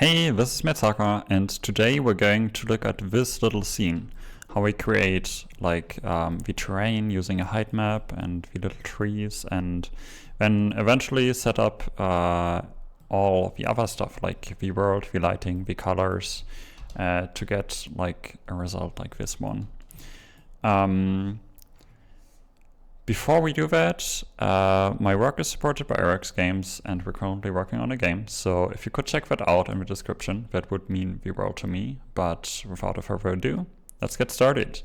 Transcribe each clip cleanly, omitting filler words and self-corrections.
Hey, this is Metzaka, and today we're going to look at this little scene. How we create the terrain using a height map and the little trees, and then eventually set up all the other stuff like the world, the lighting, the colors, to get like a result like this one. Before we do that, my work is supported by RX Games, and we're currently working on a game, so if you could check that out in the description, that would mean the world to me. But without further ado, let's get started.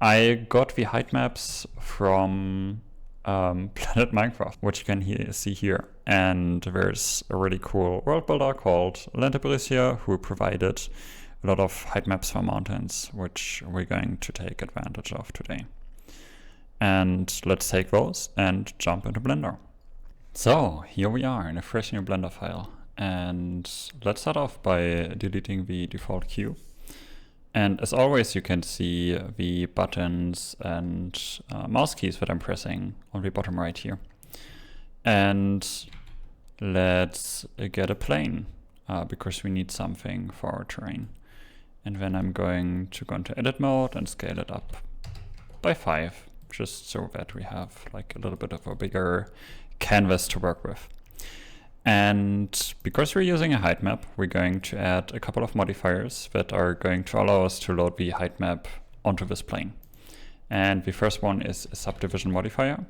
I got the height maps from Planetminecraft, which you can see here, and there's a really cool world builder called Lowpoly who provided a lot of height maps for mountains, which we're going to take advantage of today. And let's take those and jump into Blender. So here we are in a fresh new Blender file, and let's start off by deleting the default cube. And as always, you can see the buttons and mouse keys that I'm pressing on the bottom right here. And let's get a plane because we need something for our terrain. And then I'm going to go into edit mode and scale it up by 5. Just so that we have like a little bit of a bigger canvas to work with. And because we're using a height map, we're going to add a couple of modifiers that are going to allow us to load the height map onto this plane. And the first one is a subdivision modifier.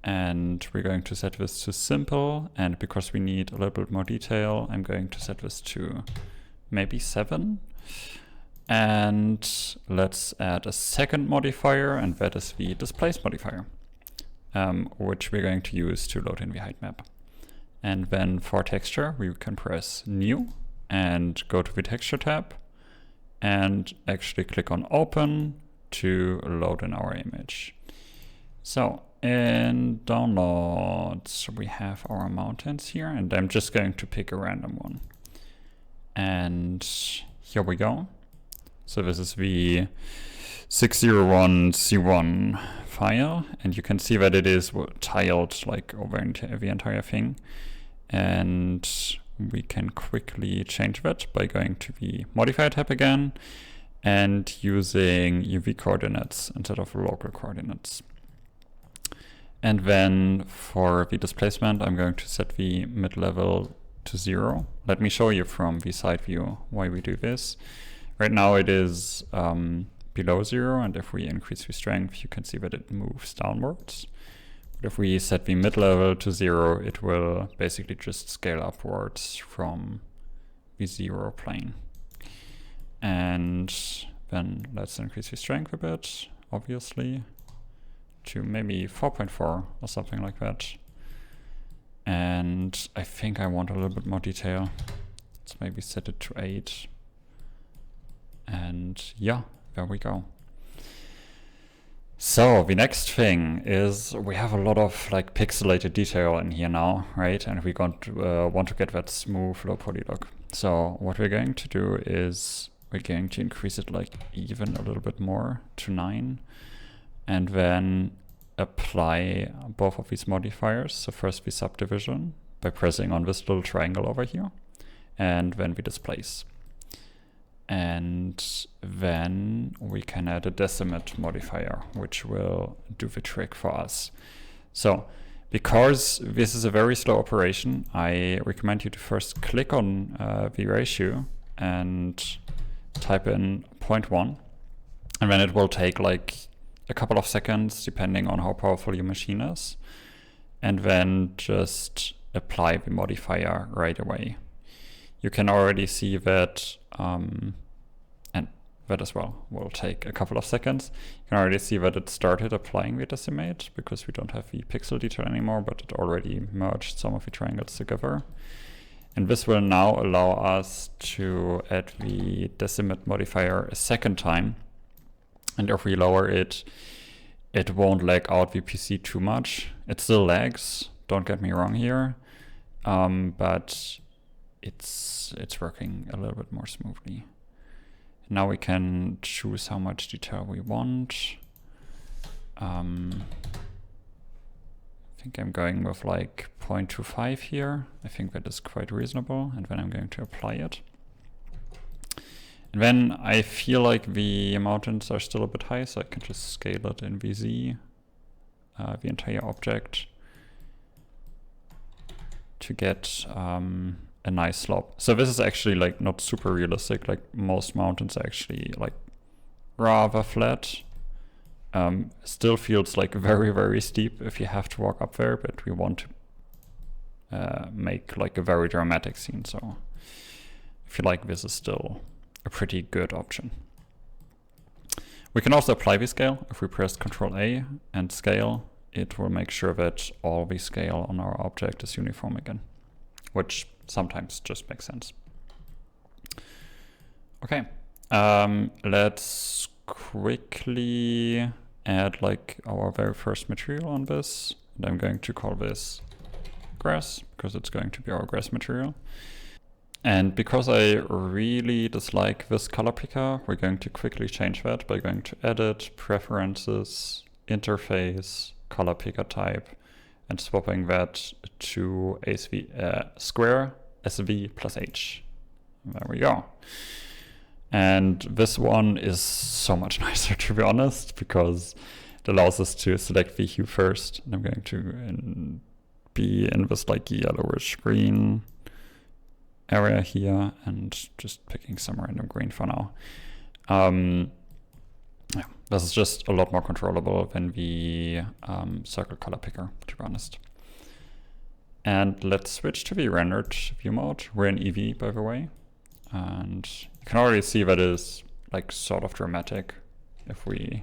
And we're going to set this to simple. And because we need a little bit more detail, I'm going to set this to maybe 7. And let's add a second modifier, and that is the displace modifier, which we're going to use to load in the height map. And then for texture, we can press new and go to the texture tab and actually click on open to load in our image. So in downloads, we have our mountains here, and I'm just going to pick a random one. And here we go. So this is the 601C1 file, and you can see that it is tiled like over the entire thing. And we can quickly change that by going to the modifier tab again and using UV coordinates instead of local coordinates. And then for the displacement, I'm going to set the mid-level to 0. Let me show you from the side view why we do this. Right now it is below 0, and if we increase the strength, you can see that it moves downwards. But if we set the mid-level to 0, it will basically just scale upwards from the 0 plane. And then let's increase the strength a bit, obviously, to maybe 4.4 or something like that. And I think I want a little bit more detail. Let's maybe set it to 8. And yeah, there we go. So the next thing is we have a lot of like pixelated detail in here now, right? And we want to get that smooth low poly look. So what we're going to do is we're going to increase it like even a little bit more to 9, and then apply both of these modifiers. So first the subdivision by pressing on this little triangle over here, and then we displace. And then we can add a decimate modifier, which will do the trick for us. So because this is a very slow operation, I recommend you to first click on the ratio and type in 0.1. And then it will take like a couple of seconds, depending on how powerful your machine is. And then just apply the modifier right away. You can already see that, and that as well will take a couple of seconds. You can already see that it started applying the decimate because we don't have the pixel detail anymore, but it already merged some of the triangles together. And this will now allow us to add the decimate modifier a second time. And if we lower it, it won't lag out the PC too much. It still lags, don't get me wrong here, but it's working a little bit more smoothly. Now we can choose how much detail we want. I think I'm going with like 0.25 here. I think that is quite reasonable, and then I'm going to apply it. And then I feel like the mountains are still a bit high, so I can just scale it in VZ, the entire object, to get a nice slope. So this is actually like not super realistic. Like most mountains are actually like rather flat. Still feels like very, very steep if you have to walk up there, but we want to make like a very dramatic scene. So I feel like this is still a pretty good option. We can also apply the scale. If we press Ctrl A and scale, it will make sure that all the scale on our object is uniform again, which sometimes just makes sense. Okay, let's quickly add like our very first material on this. And I'm going to call this grass because it's going to be our grass material. And because I really dislike this color picker, we're going to quickly change that by going to Edit, Preferences, Interface, Color Picker Type, and swapping that to square SV plus H. There we go. And this one is so much nicer, to be honest, because it allows us to select the hue first. And I'm going to be in this like yellowish green area here and just picking some random green for now. Yeah, this is just a lot more controllable than the circle color picker, to be honest. And let's switch to the rendered view mode. We're in EV, by the way. And you can already see that is like sort of dramatic if we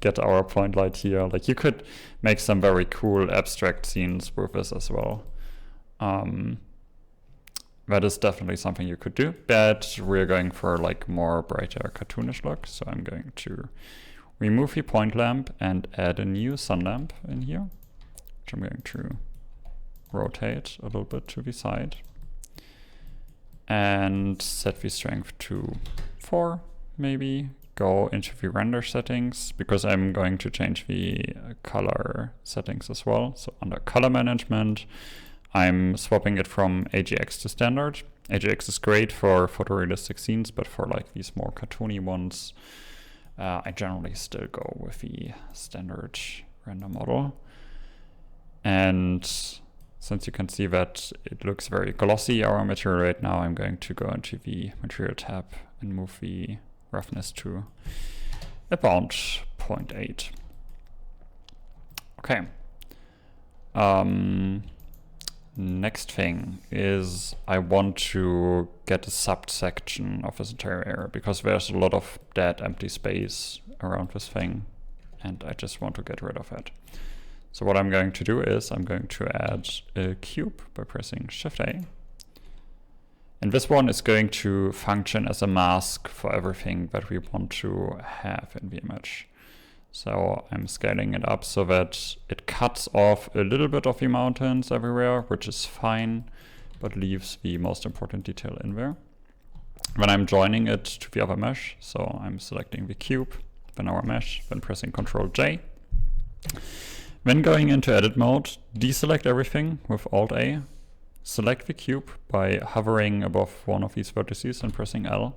get our point light here. Like you could make some very cool abstract scenes with this as well. That is definitely something you could do, but we're going for like more brighter cartoonish look. So I'm going to remove the point lamp and add a new sun lamp in here, which I'm going to rotate a little bit to the side and set the strength to 4, maybe. Go into the render settings because I'm going to change the color settings as well. So under color management, I'm swapping it from AGX to standard. AGX is great for photorealistic scenes, but for like these more cartoony ones, I generally still go with the standard render model. And since you can see that it looks very glossy, our material right now, I'm going to go into the material tab and move the roughness to about 0.8. Okay. Next thing is I want to get a subsection of this entire area because there's a lot of dead empty space around this thing and I just want to get rid of it. So what I'm going to do is I'm going to add a cube by pressing Shift A. And this one is going to function as a mask for everything that we want to have in the image. So I'm scaling it up so that it cuts off a little bit of the mountains everywhere, which is fine, but leaves the most important detail in there. Then I'm joining it to the other mesh. So I'm selecting the cube, then our mesh, then pressing Ctrl J. Then going into edit mode, deselect everything with Alt A. Select the cube by hovering above one of these vertices and pressing L.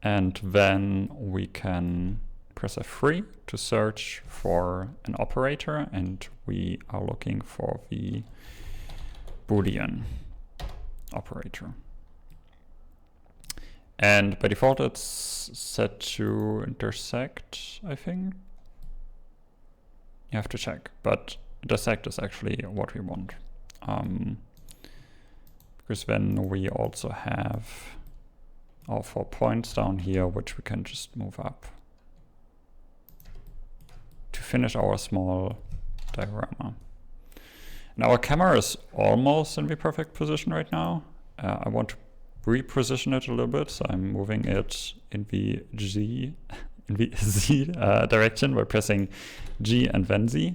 And then we can press F3 to search for an operator, and we are looking for the Boolean operator. And by default it's set to intersect, I think. You have to check, but intersect is actually what we want. Because then we also have our 4 points down here, which we can just move up to finish our small diorama. And our camera is almost in the perfect position right now. I want to reposition it a little bit, so I'm moving it in the Z direction by pressing G and then Z.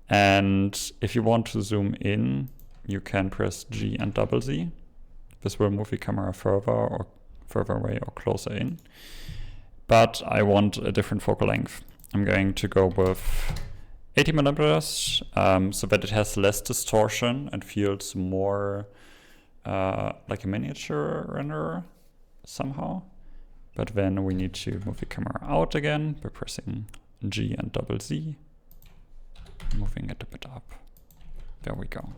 And if you want to zoom in, you can press G and double Z. This will move the camera further away or closer in. But I want a different focal length. I'm going to go with 80 millimeters, so that it has less distortion and feels more like a miniature renderer somehow. But then we need to move the camera out again by pressing G and double Z, moving it a bit up. There we go.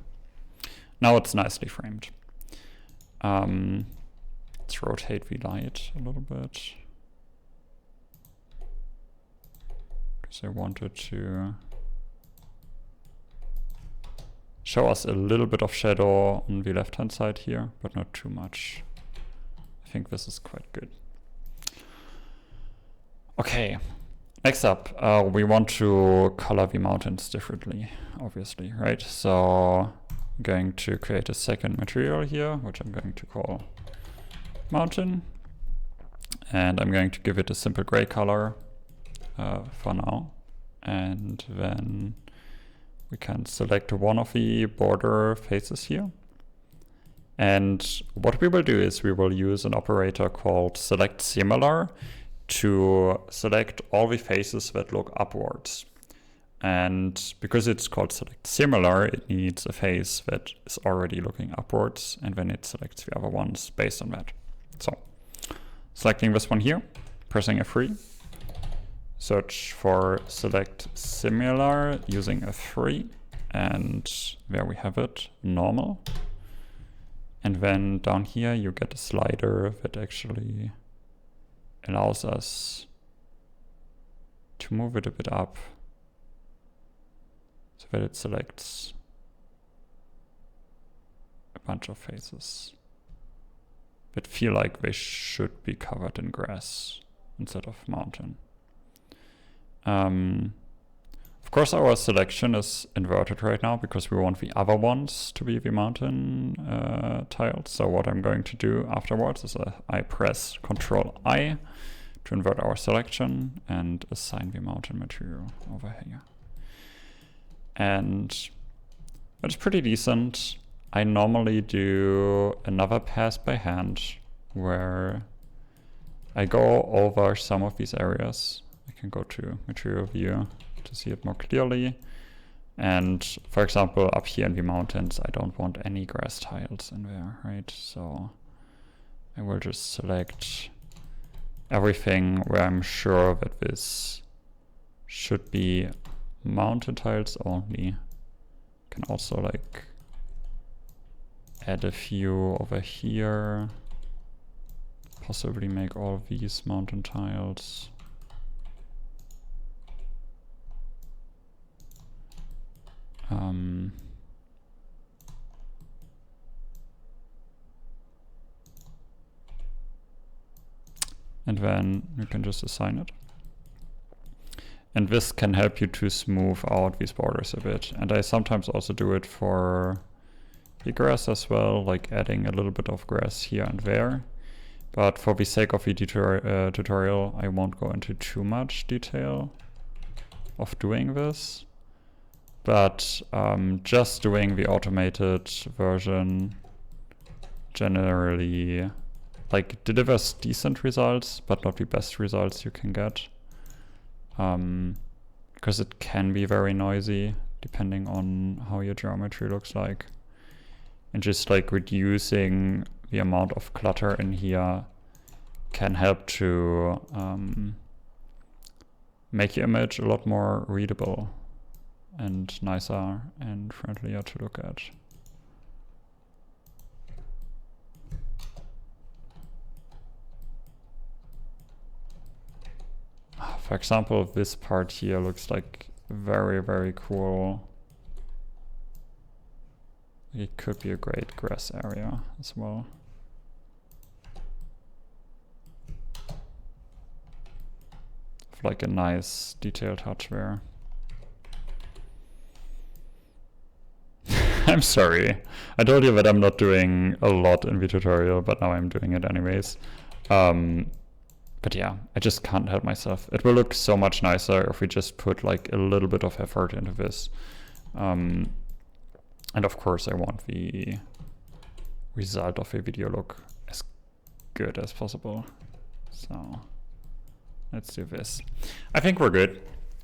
Now it's nicely framed. Let's rotate the light a little bit, because I wanted to show us a little bit of shadow on the left hand side here, but not too much. I think this is quite good. Okay, next up, we want to color the mountains differently, obviously, right? So I'm going to create a second material here, which I'm going to call mountain. And I'm going to give it a simple gray color for now. And then we can select one of the border faces here. And what we will do is we will use an operator called select similar to select all the faces that look upwards. And because it's called select similar, it needs a face that is already looking upwards, and then it selects the other ones based on that. So selecting this one here, pressing F3, search for select similar using F3, and there we have it, normal. And then down here you get a slider that actually allows us to move it a bit up so that it selects a bunch of faces that feel like they should be covered in grass instead of mountain. Of course, our selection is inverted right now because we want the other ones to be the mountain tiles. So what I'm going to do afterwards is I press Ctrl I to invert our selection and assign the mountain material over here. And it's pretty decent. I normally do another pass by hand where I go over some of these areas. I can go to material view to see it more clearly. And for example, up here in the mountains, I don't want any grass tiles in there, right? So I will just select everything where I'm sure that this should be mountain tiles only. Can also like add a few over here, possibly make all of these mountain tiles. And then you can just assign it. And this can help you to smooth out these borders a bit. And I sometimes also do it for the grass as well, like adding a little bit of grass here and there. But for the sake of the tutorial, I won't go into too much detail of doing this. But just doing the automated version generally like delivers decent results, but not the best results you can get. Because it can be very noisy depending on how your geometry looks like. And just like reducing the amount of clutter in here can help to make your image a lot more readable and nicer and friendlier to look at. For example, this part here looks like very, very cool. It could be a great grass area as well. Like a nice detail touch there. I'm sorry. I told you that I'm not doing a lot in the tutorial, but now I'm doing it anyways. But yeah, I just can't help myself. It will look so much nicer if we just put like a little bit of effort into this. And of course I want the result of a video look as good as possible. So let's do this. I think we're good.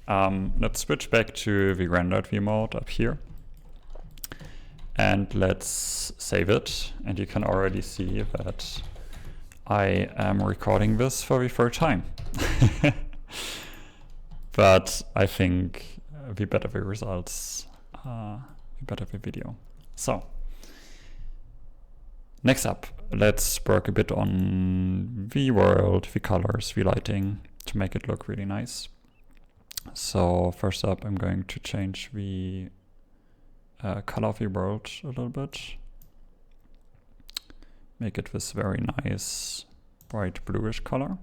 Let's switch back to the rendered view mode up here. And let's save it. And you can already see that I am recording this for the third time. But I think the better the results, the better the video. So, next up, let's work a bit on the world, the colors, the lighting to make it look really nice. So first up, I'm going to change the color of the world a little bit. Make it this very nice, bright bluish color.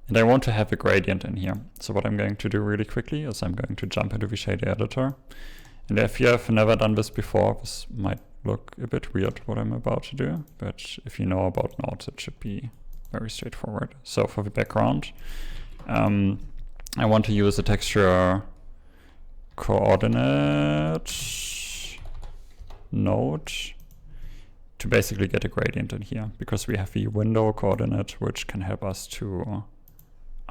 And I want to have a gradient in here. So what I'm going to do really quickly is I'm going to jump into the shader editor. And if you have never done this before, this might look a bit weird what I'm about to do. But if you know about nodes, it should be very straightforward. So for the background, I want to use a texture coordinate node to basically get a gradient in here, because we have the window coordinate, which can help us to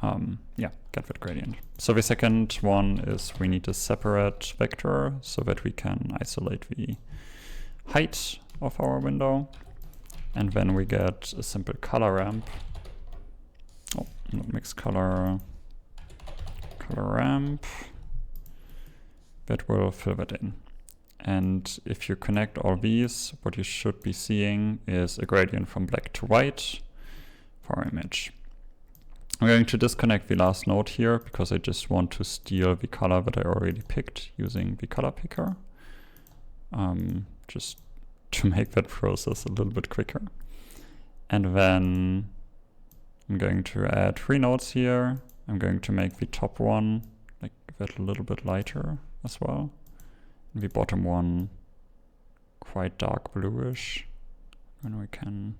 get that gradient. So the second one is we need a separate vector so that we can isolate the height of our window. And then we get a simple color ramp. Oh, not mixed color. Color ramp that will fill that in. And if you connect all these, what you should be seeing is a gradient from black to white for our image. I'm going to disconnect the last node here because I just want to steal the color that I already picked using the color picker. Just to make that process a little bit quicker. And then I'm going to add 3 nodes here. I'm going to make the top one like that a little bit lighter as well. And the bottom one quite dark bluish. And we can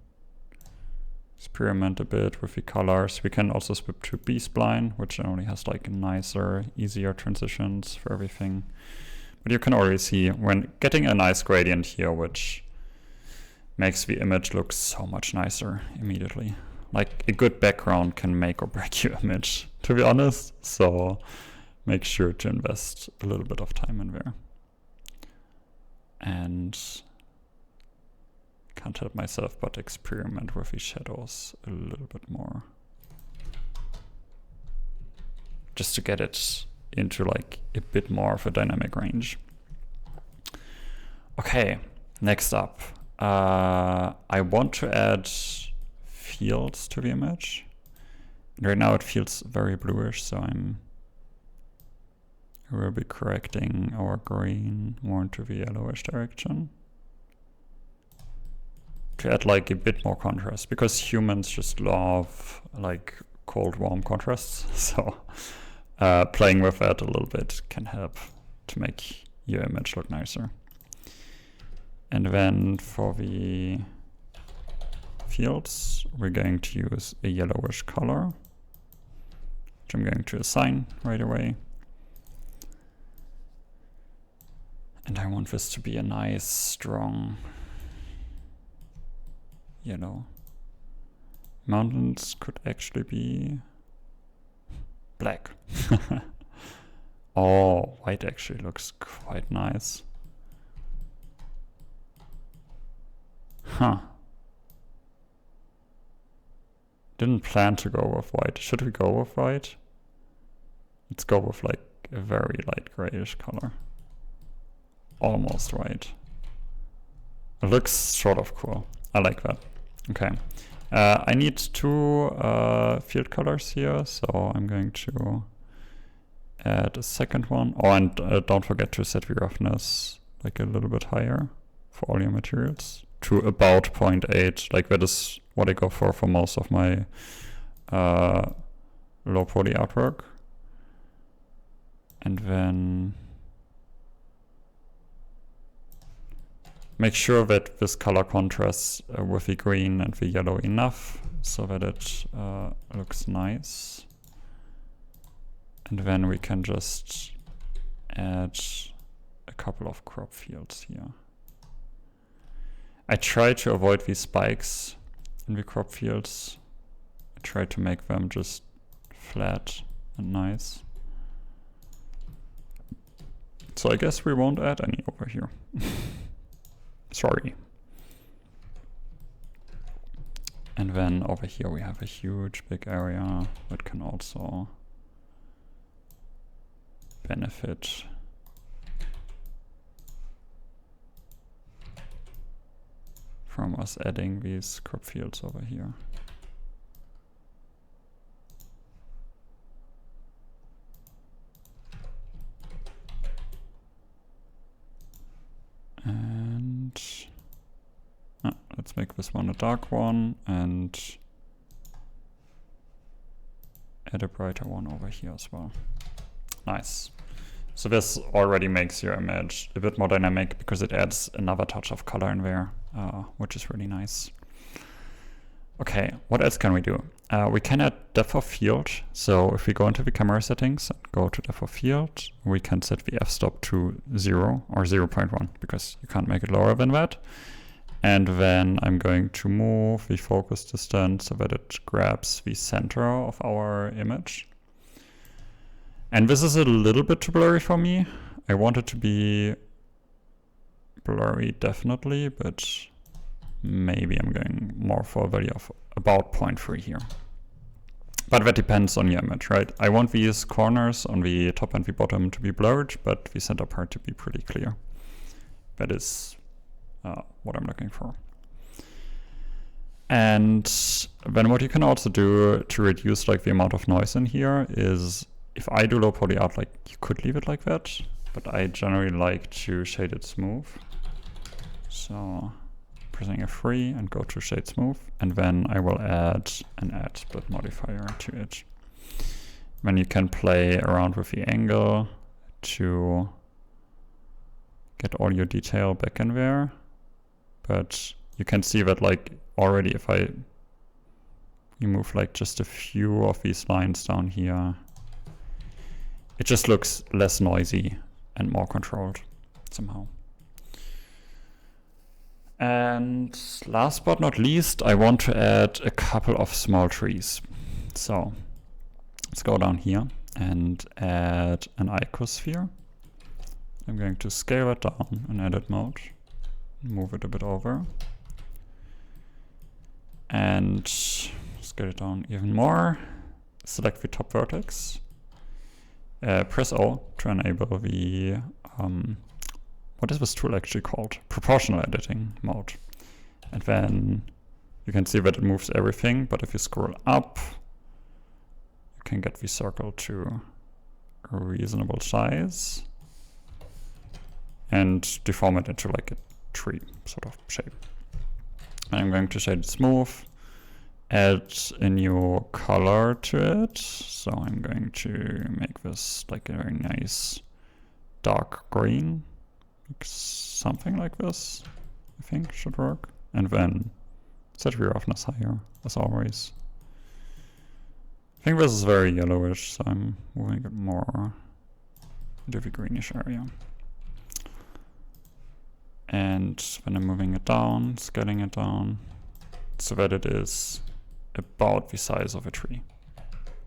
experiment a bit with the colors. We can also switch to B-spline, which only has like nicer, easier transitions for everything. But you can already see when getting a nice gradient here, which makes the image look so much nicer immediately. Like a good background can make or break your image, to be honest. So make sure to invest a little bit of time in there. And can't help myself but experiment with the shadows a little bit more. Just to get it into like a bit more of a dynamic range. Okay, next up. I want to add fields to the image. And right now it feels very bluish, so we'll be correcting our green more into the yellowish direction to add like a bit more contrast, because humans just love like cold warm contrasts. So playing with that a little bit can help to make your image look nicer. And then for the fields, we're going to use a yellowish color, which I'm going to assign right away. And I want this to be a nice, strong yellow. Mountains could actually be black. Oh, white actually looks quite nice. Huh. Didn't plan to go with white. Should we go with white? Let's go with like a very light grayish color. Almost white. It looks sort of cool. I like that. Okay. I need 2 field colors here, so I'm going to add a second one. Oh, and don't forget to set the roughness like a little bit higher for all your materials to about 0.8. Like that is what I go for most of my low poly artwork. And then make sure that this color contrasts with the green and the yellow enough so that it looks nice. And then we can just add a couple of crop fields here. I try to avoid these spikes in the crop fields. I try to make them just flat and nice. So I guess we won't add any over here. Sorry. And then over here we have a huge big area that can also benefit from us adding these crop fields over here. And let's make this one a dark one and add a brighter one over here as well. Nice. So this already makes your image a bit more dynamic because it adds another touch of color in there, which is really nice. Okay, what else can we do? We can add depth of field. So if we go into the camera settings and go to depth of field, we can set the f-stop to 0 or 0.1 because you can't make it lower than that. And then I'm going to move the focus distance so that it grabs the center of our image. And this is a little bit too blurry for me. I want it to be blurry definitely, but maybe I'm going more for a value of about 0.3 here. But that depends on your image, right? I want these corners on the top and the bottom to be blurred, but the center part to be pretty clear. That is what I'm looking for. And then what you can also do to reduce like the amount of noise in here is, if I do low poly art, like you could leave it like that, but I generally like to shade it smooth. So pressing F3 and go to shade smooth, and then I will add an add split modifier to it. Then you can play around with the angle to get all your detail back in there. But you can see that like already if you move like just a few of these lines down here, it just looks less noisy and more controlled somehow. And last but not least, I want to add a couple of small trees. So let's go down here and add an icosphere. I'm going to scale it down in edit mode, move it a bit over, and scale it down even more. Select the top vertex. Press O to enable the, what is this tool actually called? Proportional editing mode. And then you can see that it moves everything, but if you scroll up, you can get the circle to a reasonable size and deform it into like a tree sort of shape. And I'm going to shade it smooth, add a new color to it. So I'm going to make this like a very nice dark green, like something like this, I think should work. And then set the roughness higher, as always. I think this is very yellowish, so I'm moving it more into the greenish area. And then I'm moving it down, scaling it down, so that it is about the size of a tree.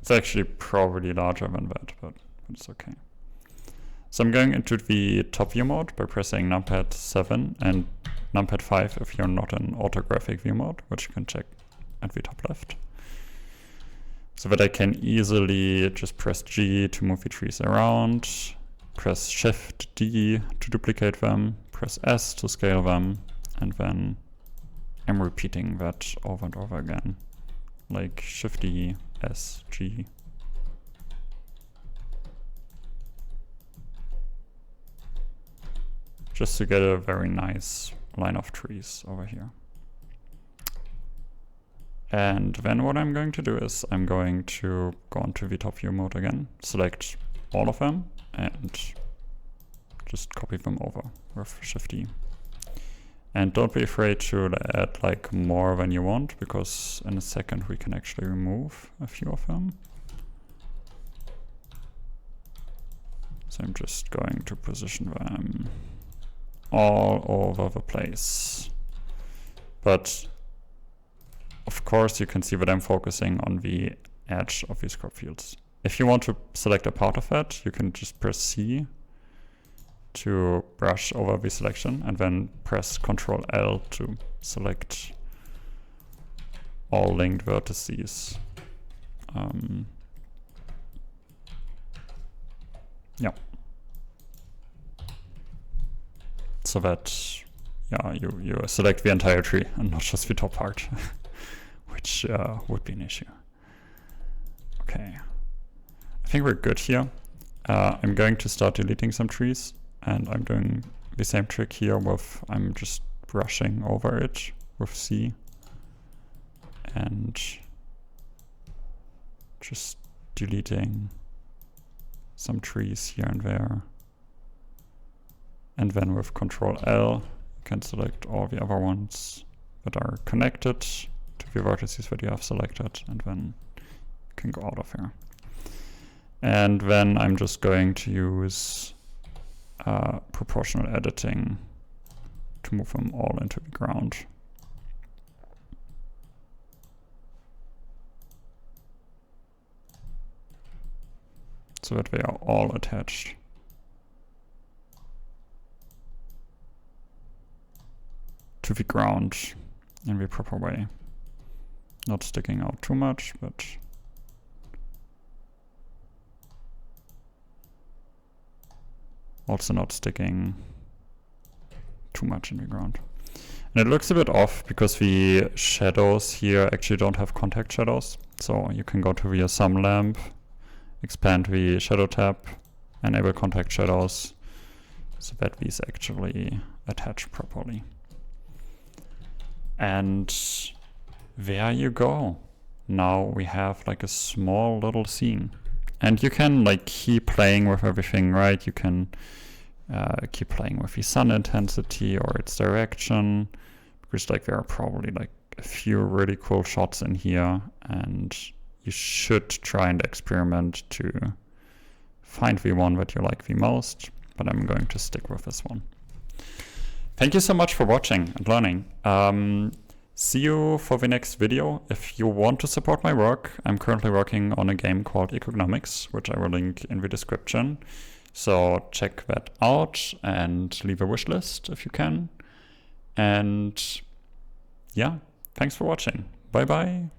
It's actually probably larger than that, but it's okay. So I'm going into the top view mode by pressing numpad 7 and numpad 5 if you're not in orthographic view mode, which you can check at the top left. So that I can easily just press G to move the trees around, press Shift D to duplicate them, press S to scale them, and then I'm repeating that over and over again, like Shift D, S, G. Just to get a very nice line of trees over here. And then what I'm going to do is I'm going to go into the top view mode again, select all of them, and just copy them over with Shift D. And don't be afraid to add like more than you want, because in a second we can actually remove a few of them. So I'm just going to position them all over the place. But of course you can see that I'm focusing on the edge of these crop fields. If you want to select a part of that, you can just press C to brush over the selection, and then press Ctrl L to select all linked vertices. Yeah. So that, yeah, you select the entire tree and not just the top part, which would be an issue. Okay, I think we're good here. I'm going to start deleting some trees, and I'm doing the same trick here with, I'm just brushing over it with C and just deleting some trees here and there. And then with Ctrl L, you can select all the other ones that are connected to the vertices that you have selected, and then you can go out of here. And then I'm just going to use proportional editing to move them all into the ground. So that they are all attached. To the ground in the proper way. Not sticking out too much, but also not sticking too much in the ground. And it looks a bit off because the shadows here actually don't have contact shadows. So you can go to the sum lamp, expand the shadow tab, enable contact shadows so that these actually attach properly. And there you go. Now we have like a small little scene. And you can like keep playing with everything, right? You can keep playing with the sun intensity or its direction, because like there are probably like a few really cool shots in here, and you should try and experiment to find the one that you like the most, but I'm going to stick with this one. Thank you so much for watching and learning. See you for the next video. If you want to support my work, I'm currently working on a game called Economics, which I will link in the description. So check that out and leave a wish list if you can. And yeah, thanks for watching. Bye bye.